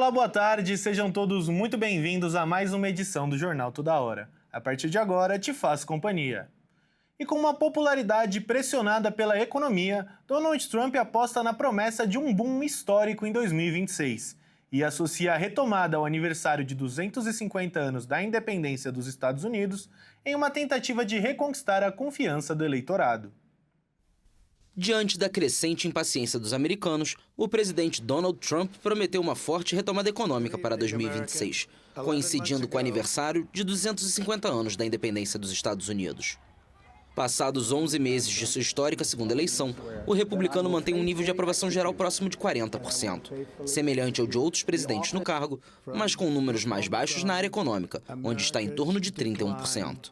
Olá, boa tarde, sejam todos muito bem-vindos a mais uma edição do Jornal Toda Hora. A partir de agora, te faço companhia. E com uma popularidade pressionada pela economia, Donald Trump aposta na promessa de um boom histórico em 2026 e associa a retomada ao aniversário de 250 anos da independência dos Estados Unidos em uma tentativa de reconquistar a confiança do eleitorado. Diante da crescente impaciência dos americanos, o presidente Donald Trump prometeu uma forte retomada econômica para 2026, coincidindo com o aniversário de 250 anos da independência dos Estados Unidos. Passados 11 meses de sua histórica segunda eleição, o republicano mantém um nível de aprovação geral próximo de 40%, semelhante ao de outros presidentes no cargo, mas com números mais baixos na área econômica, onde está em torno de 31%.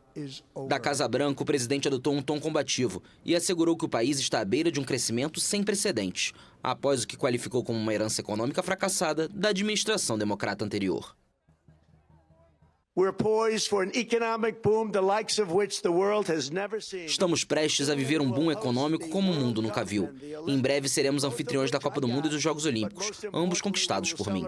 Da Casa Branca, o presidente adotou um tom combativo e assegurou que o país está à beira de um crescimento sem precedentes, após o que qualificou como uma herança econômica fracassada da administração democrata anterior. Estamos prestes a viver um boom econômico como o mundo nunca viu. Em breve seremos anfitriões da Copa do Mundo e dos Jogos Olímpicos, ambos conquistados por mim.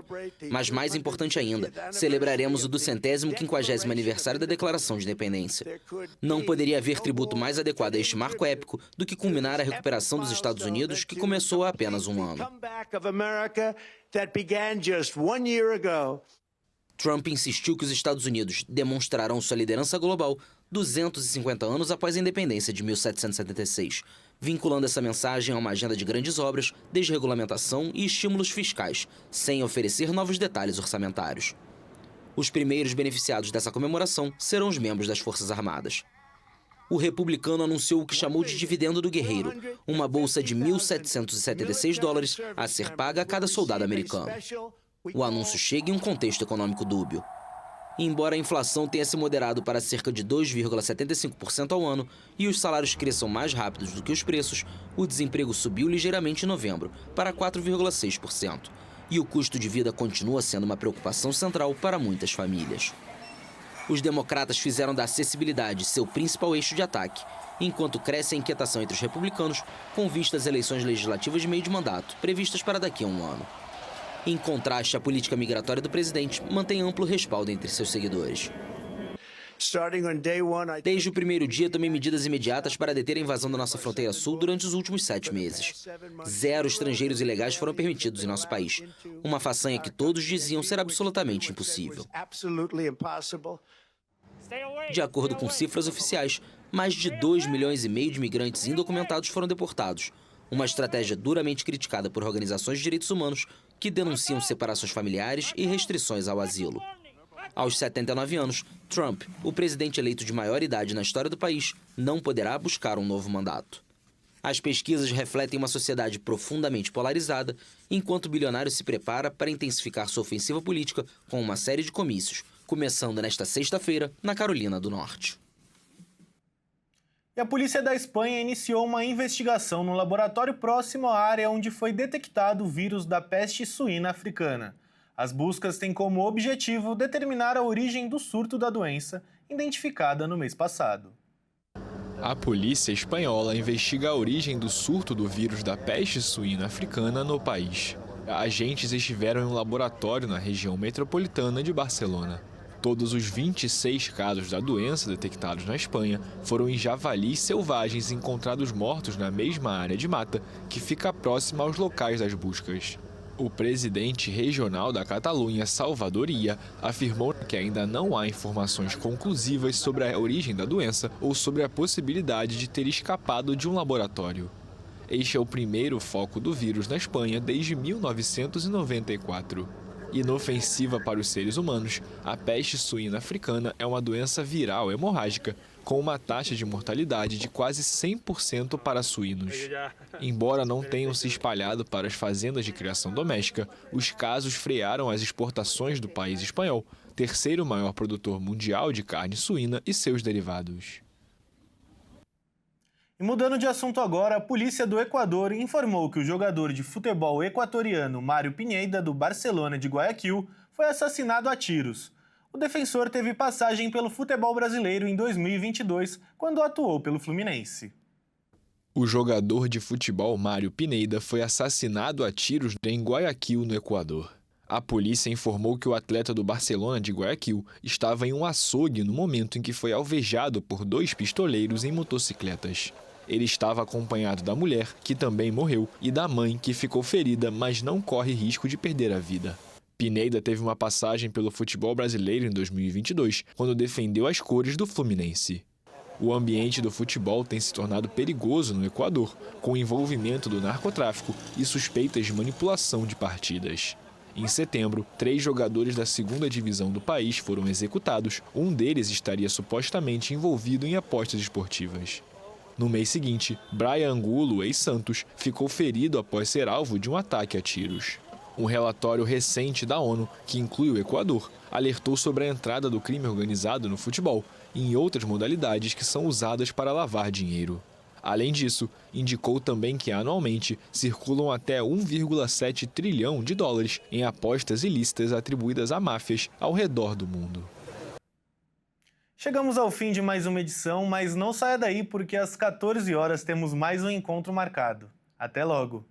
Mas mais importante ainda, celebraremos o 250º aniversário da Declaração de Independência. Não poderia haver tributo mais adequado a este marco épico do que culminar a recuperação dos Estados Unidos, que começou há apenas um ano. Trump insistiu que os Estados Unidos demonstrarão sua liderança global 250 anos após a independência de 1776, vinculando essa mensagem a uma agenda de grandes obras, desregulamentação e estímulos fiscais, sem oferecer novos detalhes orçamentários. Os primeiros beneficiados dessa comemoração serão os membros das Forças Armadas. O republicano anunciou o que chamou de dividendo do guerreiro, uma bolsa de $1.776 a ser paga a cada soldado americano. O anúncio chega em um contexto econômico dúbio. Embora a inflação tenha se moderado para cerca de 2,75% ao ano e os salários cresçam mais rápidos do que os preços, o desemprego subiu ligeiramente em novembro, para 4,6%, e o custo de vida continua sendo uma preocupação central para muitas famílias. Os democratas fizeram da acessibilidade seu principal eixo de ataque, enquanto cresce a inquietação entre os republicanos com vista às eleições legislativas de meio de mandato, previstas para daqui a um ano. Em contraste, a política migratória do presidente mantém amplo respaldo entre seus seguidores. Desde o primeiro dia, tomei medidas imediatas para deter a invasão da nossa fronteira sul durante os últimos 7 meses. 0 estrangeiros ilegais foram permitidos em nosso país, uma façanha que todos diziam ser absolutamente impossível. De acordo com cifras oficiais, mais de 2,5 milhões de imigrantes indocumentados foram deportados, uma estratégia duramente criticada por organizações de direitos humanos que denunciam separações familiares e restrições ao asilo. Aos 79 anos, Trump, o presidente eleito de maior idade na história do país, não poderá buscar um novo mandato. As pesquisas refletem uma sociedade profundamente polarizada, enquanto o bilionário se prepara para intensificar sua ofensiva política com uma série de comícios, começando nesta sexta-feira na Carolina do Norte. E a polícia da Espanha iniciou uma investigação no laboratório próximo à área onde foi detectado o vírus da peste suína africana. As buscas têm como objetivo determinar a origem do surto da doença, identificada no mês passado. A polícia espanhola investiga a origem do surto do vírus da peste suína africana no país. Agentes estiveram em um laboratório na região metropolitana de Barcelona. Todos os 26 casos da doença detectados na Espanha foram em javalis selvagens encontrados mortos na mesma área de mata que fica próxima aos locais das buscas. O presidente regional da Catalunha, Salvador Illa, afirmou que ainda não há informações conclusivas sobre a origem da doença ou sobre a possibilidade de ter escapado de um laboratório. Este é o primeiro foco do vírus na Espanha desde 1994. Inofensiva para os seres humanos, a peste suína africana é uma doença viral hemorrágica com uma taxa de mortalidade de quase 100% para suínos. Embora não tenham se espalhado para as fazendas de criação doméstica, os casos frearam as exportações do país espanhol, terceiro maior produtor mundial de carne suína e seus derivados. E mudando de assunto agora, a polícia do Equador informou que o jogador de futebol equatoriano Mário Pineda, do Barcelona de Guayaquil, foi assassinado a tiros. O defensor teve passagem pelo futebol brasileiro em 2022, quando atuou pelo Fluminense. O jogador de futebol Mário Pineda foi assassinado a tiros em Guayaquil, no Equador. A polícia informou que o atleta do Barcelona de Guayaquil estava em um açougue no momento em que foi alvejado por 2 pistoleiros em motocicletas. Ele estava acompanhado da mulher, que também morreu, e da mãe, que ficou ferida, mas não corre risco de perder a vida. Pineda teve uma passagem pelo futebol brasileiro em 2022, quando defendeu as cores do Fluminense. O ambiente do futebol tem se tornado perigoso no Equador, com o envolvimento do narcotráfico e suspeitas de manipulação de partidas. Em setembro, 3 jogadores da 2ª divisão do país foram executados. Um deles estaria supostamente envolvido em apostas esportivas. No mês seguinte, Brian Angulo, ex-Santos, ficou ferido após ser alvo de um ataque a tiros. Um relatório recente da ONU, que inclui o Equador, alertou sobre a entrada do crime organizado no futebol e em outras modalidades que são usadas para lavar dinheiro. Além disso, indicou também que anualmente circulam até 1,7 trilhão de dólares em apostas ilícitas atribuídas a máfias ao redor do mundo. Chegamos ao fim de mais uma edição, mas não saia daí porque às 14 horas temos mais um encontro marcado. Até logo!